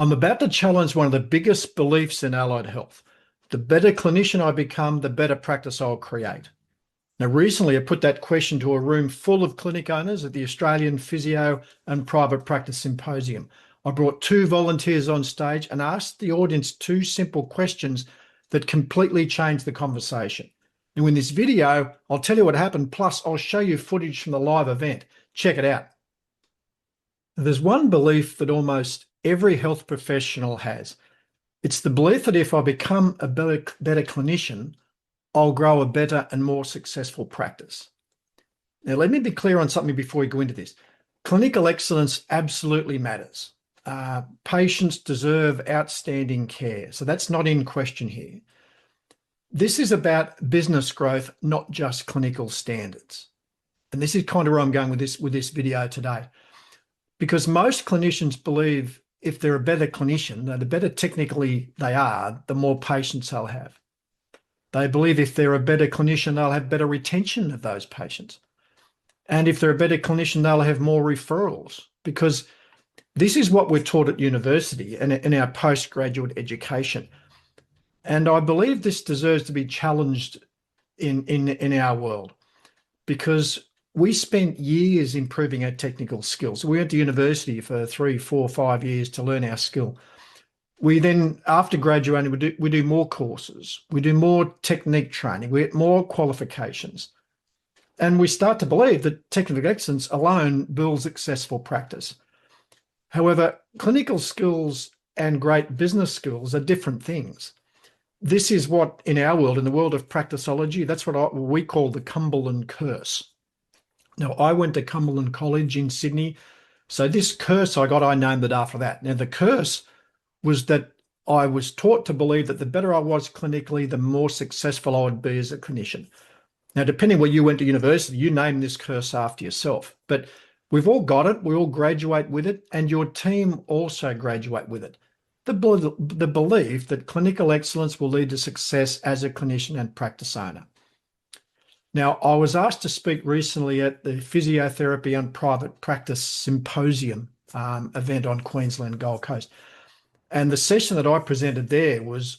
I'm about to challenge one of the biggest beliefs in allied health. The better clinician I become, the better practice I'll create. Now, recently I put that question to a room full of clinic owners at the Australian Physio and Private Practice Symposium. I brought 2 volunteers on stage and asked the audience 2 simple questions that completely changed the conversation. Now, in this video, I'll tell you what happened, plus I'll show you footage from the live event. Check it out. There's one belief that almost every health professional has. It's the belief that if I become a better clinician, I'll grow a better and more successful practice. Now, let me be clear on something before we go into this. Clinical excellence absolutely matters. Patients deserve outstanding care, so that's not in question here. This is about business growth, not just clinical standards. And this is kind of where I'm going with this video today. Because most clinicians believe if they're a better clinician, the better technically they are, the more patients they'll have. They believe if they're a better clinician, they'll have better retention of those patients. And if they're a better clinician, they'll have more referrals, because this is what we're taught at university and in our postgraduate education. And I believe this deserves to be challenged in our world, because we spent years improving our technical skills. We went to university for 3, 4, 5 years to learn our skill. We then, after graduating, we do more courses. We do more technique training. We get more qualifications. And we start to believe that technical excellence alone builds successful practice. However, clinical skills and great business skills are different things. This is what, in our world, in the world of practiceology, that's what we call the Cumberland curse. Now, I went to Cumberland College in Sydney, so this curse I named it after that. Now, the curse was that I was taught to believe that the better I was clinically, the more successful I would be as a clinician. Now, depending where you went to university, you name this curse after yourself, but we've all got it, we all graduate with it, and your team also graduate with it. The belief that clinical excellence will lead to success as a clinician and practice owner. Now, I was asked to speak recently at the Physiotherapy and Private Practice Symposium event on Queensland Gold Coast. And the session that I presented there was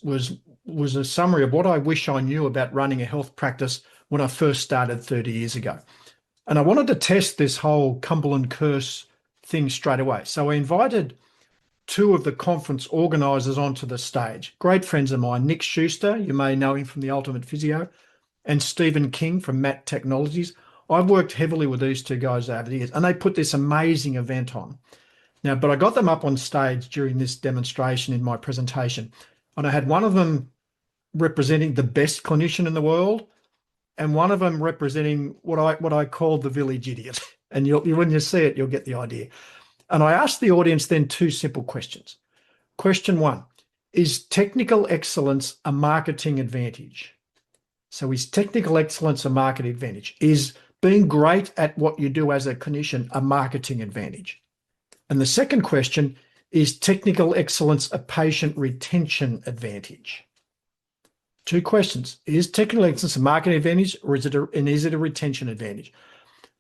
a summary of what I wish I knew about running a health practice when I first started 30 years ago. And I wanted to test this whole Cumberland curse thing straight away. So I invited 2 of the conference organisers onto the stage. Great friends of mine, Nick Schuster, you may know him from the Ultimate Physio, and Stephen King from Matt Technologies. I've worked heavily with these 2 guys over the years, and they put this amazing event on. Now, but I got them up on stage during this demonstration in my presentation, and I had one of them representing the best clinician in the world, and one of them representing what I called the village idiot. And when you see it, you'll get the idea. And I asked the audience then 2 simple questions. Question 1, is technical excellence a marketing advantage? So is technical excellence a market advantage? Is being great at what you do as a clinician a marketing advantage? And the second question, is technical excellence a patient retention advantage? 2 questions. Is technical excellence a marketing advantage, or is it a retention advantage?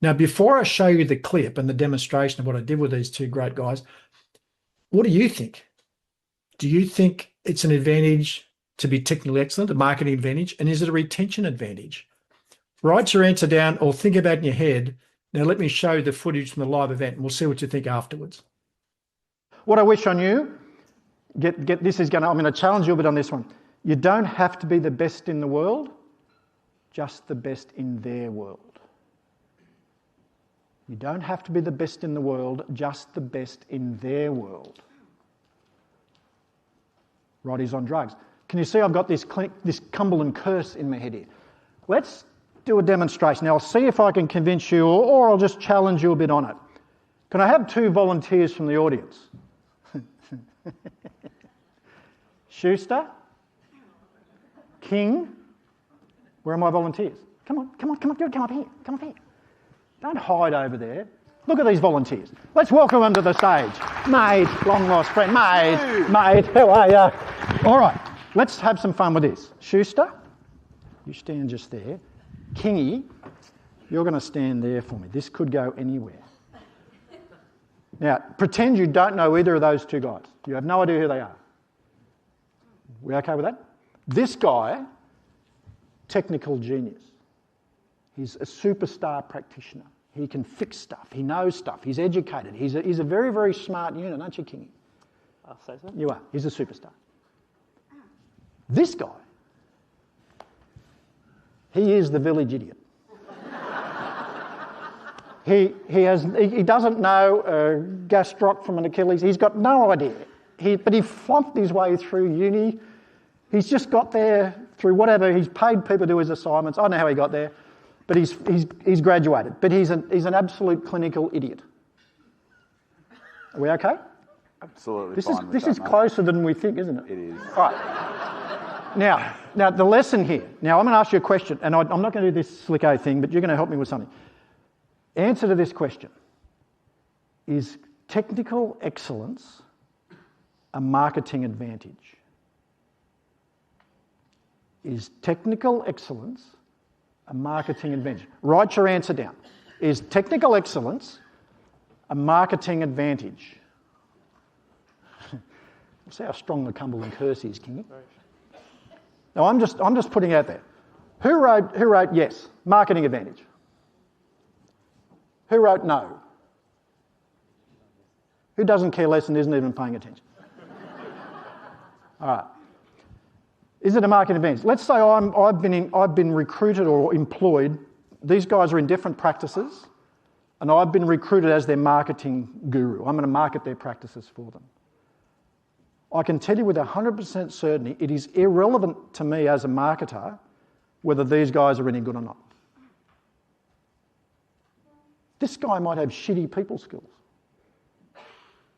Now, before I show you the clip and the demonstration of what I did with these 2 great guys, what do you think? Do you think it's an advantage to be technically excellent, a marketing advantage, and is it a retention advantage? Write your answer down or think about it in your head. Now let me show you the footage from the live event and we'll see what you think afterwards. What I wish I knew, I'm going to challenge you a bit on this one. You don't have to be the best in the world, just the best in their world. You don't have to be the best in the world, just the best in their world. Roddy's on drugs. Can you see I've got this Cumberland curse in my head here? Let's do a demonstration. Now I'll see if I can convince you, or I'll just challenge you a bit on it. Can I have 2 volunteers from the audience? Schuster? King? Where are my volunteers? Come on, come up here. Don't hide over there. Look at these volunteers. Let's welcome them to the stage. Mate, long lost friend. Mate, how are you? All right. Let's have some fun with this. Schuster, you stand just there. Kingy, you're going to stand there for me. This could go anywhere. Now, pretend you don't know either of those two guys. You have no idea who they are. We okay with that? This guy, technical genius. He's a superstar practitioner. He can fix stuff. He knows stuff. He's educated. He's a very, very smart unit, aren't you, Kingy? I'll say so. You are. He's a superstar. This guy, he is the village idiot. He doesn't know a gastroc from an Achilles. He's got no idea. But he flunked his way through uni. He's just got there through whatever. He's paid people to do his assignments. I don't know how he got there, but he's graduated. But he's an absolute clinical idiot. Are we okay? Absolutely. This is closer than we think, isn't it? It is. All right. Now the lesson here. Now I'm going to ask you a question, and I'm not going to do this slicko thing, but you're going to help me with something. Answer to this question: is technical excellence a marketing advantage? Is technical excellence a marketing advantage? Write your answer down. Is technical excellence a marketing advantage? We'll see how strong the Cumberland curse is, Kingy. Now I'm just putting it out there. Who wrote yes, marketing advantage? Who wrote no? Who doesn't care less and isn't even paying attention? All right. Is it a marketing advantage? Let's say I've been recruited or employed. These guys are in different practices, and I've been recruited as their marketing guru. I'm going to market their practices for them. I can tell you with 100% certainty, it is irrelevant to me as a marketer whether these guys are any good or not. This guy might have shitty people skills.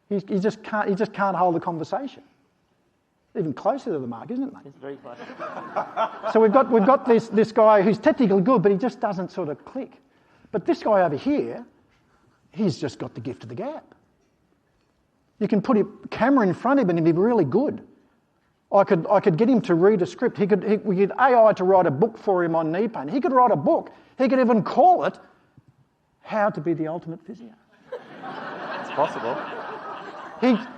He just can't hold the conversation. Even closer to the mark, isn't it, mate? It's very close. So we've got this guy who's technically good, but he just doesn't sort of click. But this guy over here, he's just got the gift of the gab. You can put a camera in front of him and he'd be really good. I could get him to read a script. We could AI to write a book for him on knee pain. He could write a book. He could even call it How to Be the Ultimate Physio. It's possible.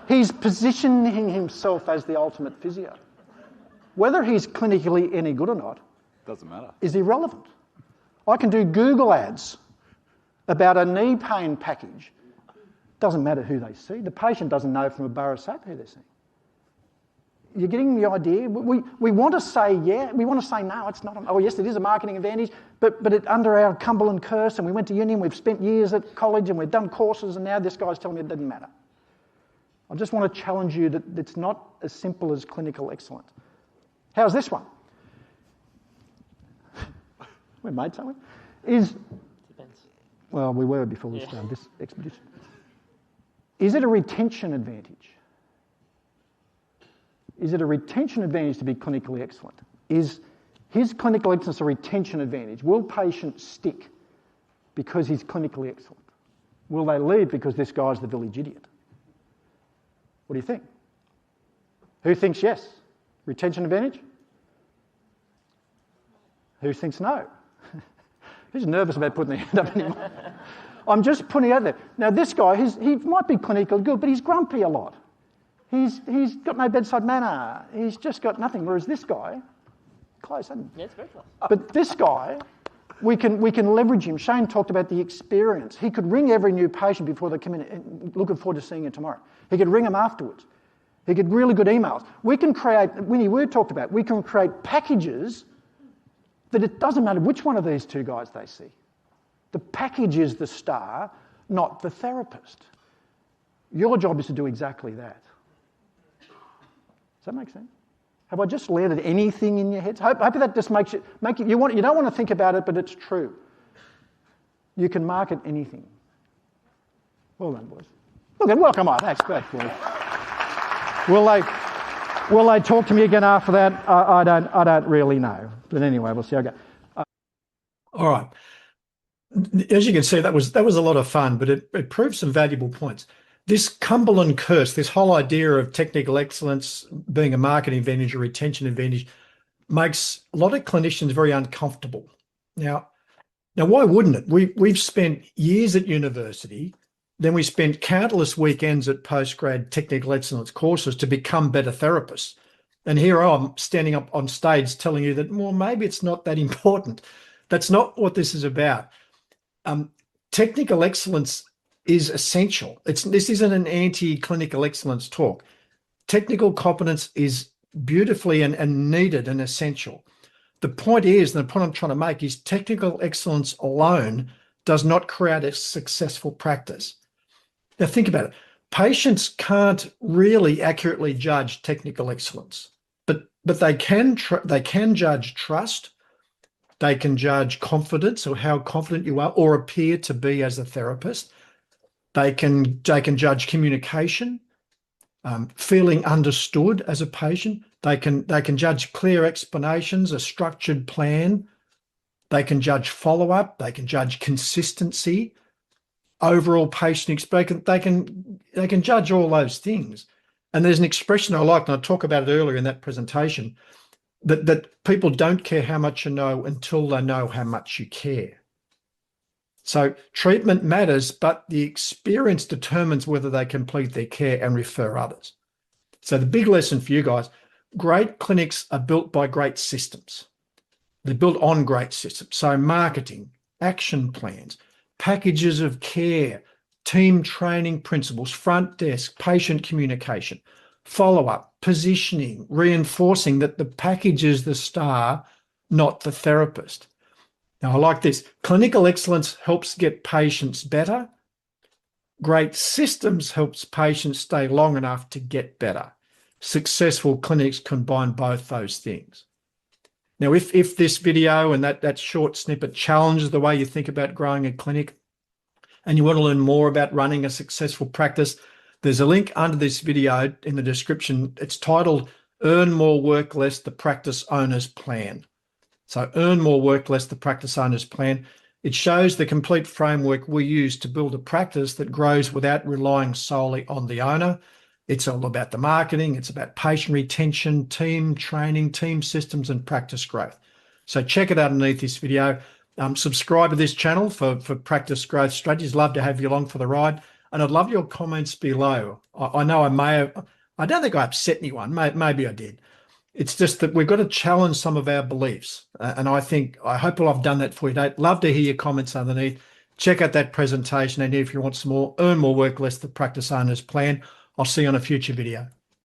He's positioning himself as the ultimate physio. Whether he's clinically any good or not Doesn't matter. is irrelevant. I can do Google ads about a knee pain package. Doesn't matter who they see. The patient doesn't know from a bar of soap who they're seeing. You're getting the idea? We want to say yeah, we want to say no, it's not. Oh yes, it is a marketing advantage, but under our Cumberland curse, and we went to uni and we've spent years at college and we've done courses, and now this guy's telling me it doesn't matter. I just want to challenge you that it's not as simple as clinical excellence. How's this one? We're mates, aren't we? Depends. Well, we were before we started this expedition. Is it a retention advantage? Is it a retention advantage to be clinically excellent? Is his clinical excellence a retention advantage? Will patients stick because he's clinically excellent? Will they leave because this guy's the village idiot? What do you think? Who thinks yes? Retention advantage? Who thinks no? Who's nervous about putting their hand up anymore? I'm just putting it out there. Now this guy, he might be clinically good, but he's grumpy a lot. He's got no bedside manner. He's just got nothing. Whereas this guy, close, isn't he? Yeah, it's very close. But this guy, we can leverage him. Shane talked about the experience. He could ring every new patient before they come in, and looking forward to seeing you tomorrow. He could ring them afterwards. He could really good emails. We can create, Winnie Word talked about, we can create packages that it doesn't matter which one of these two guys they see. The package is the star, not the therapist. Your job is to do exactly that. Does that make sense? Have I just landed anything in your heads? Hopefully that just makes you don't want to think about it, but it's true. You can market anything. Well done, boys. Look, and welcome on. That's great, boys. Will they talk to me again after that? I don't really know. But anyway, we'll see how it goes. All right. As you can see, that was a lot of fun, but it proved some valuable points. This Cumberland curse, this whole idea of technical excellence being a marketing advantage or retention advantage, makes a lot of clinicians very uncomfortable. Now why wouldn't it? We've spent years at university Then we spent countless weekends at postgrad technical excellence courses to become better therapists. And here I'm standing up on stage telling you that, well, maybe it's not that important. That's not what this is about. Technical excellence is essential. This isn't an anti-clinical excellence talk. Technical competence is beautifully and needed and essential. The point is, and the point I'm trying to make is, technical excellence alone does not create a successful practice. Now think about it. Patients can't really accurately judge technical excellence, but they can judge trust. They can judge confidence, or how confident you are or appear to be as a therapist. They can judge communication, feeling understood as a patient. They can judge clear explanations, a structured plan. They can judge follow-up. They can judge consistency, overall patient experience. They can judge all those things. And there's an expression I like, and I talk about it earlier in that presentation, that people don't care how much you know until they know how much you care. So treatment matters, but the experience determines whether they complete their care and refer others. So the big lesson for you guys, great clinics are built by great systems. They're built on great systems. So marketing, action plans, packages of care, team training principles, front desk, patient communication, follow-up, positioning, reinforcing that the package is the star, not the therapist. Now, I like this. Clinical excellence helps get patients better. Great systems helps patients stay long enough to get better. Successful clinics combine both those things. Now, if this video and that short snippet challenges the way you think about growing a clinic, and you want to learn more about running a successful practice, there's a link under this video in the description. It's titled Earn More, Work Less, the Practice Owner's Plan. So Earn More, Work Less, the Practice Owner's Plan. It shows the complete framework we use to build a practice that grows without relying solely on the owner. It's all about the marketing. It's about patient retention, team training, team systems, and practice growth. So check it out underneath this video. Subscribe to this channel for practice growth strategies. Love to have you along for the ride. And I'd love your comments below. I know I don't think I upset anyone. Maybe I did. It's just that we've got to challenge some of our beliefs. And I hope I've done that for you today. Love to hear your comments underneath. Check out that presentation. And if you want some more, Earn More, Work Less, the Practice Owner's Plan. I'll see you on a future video.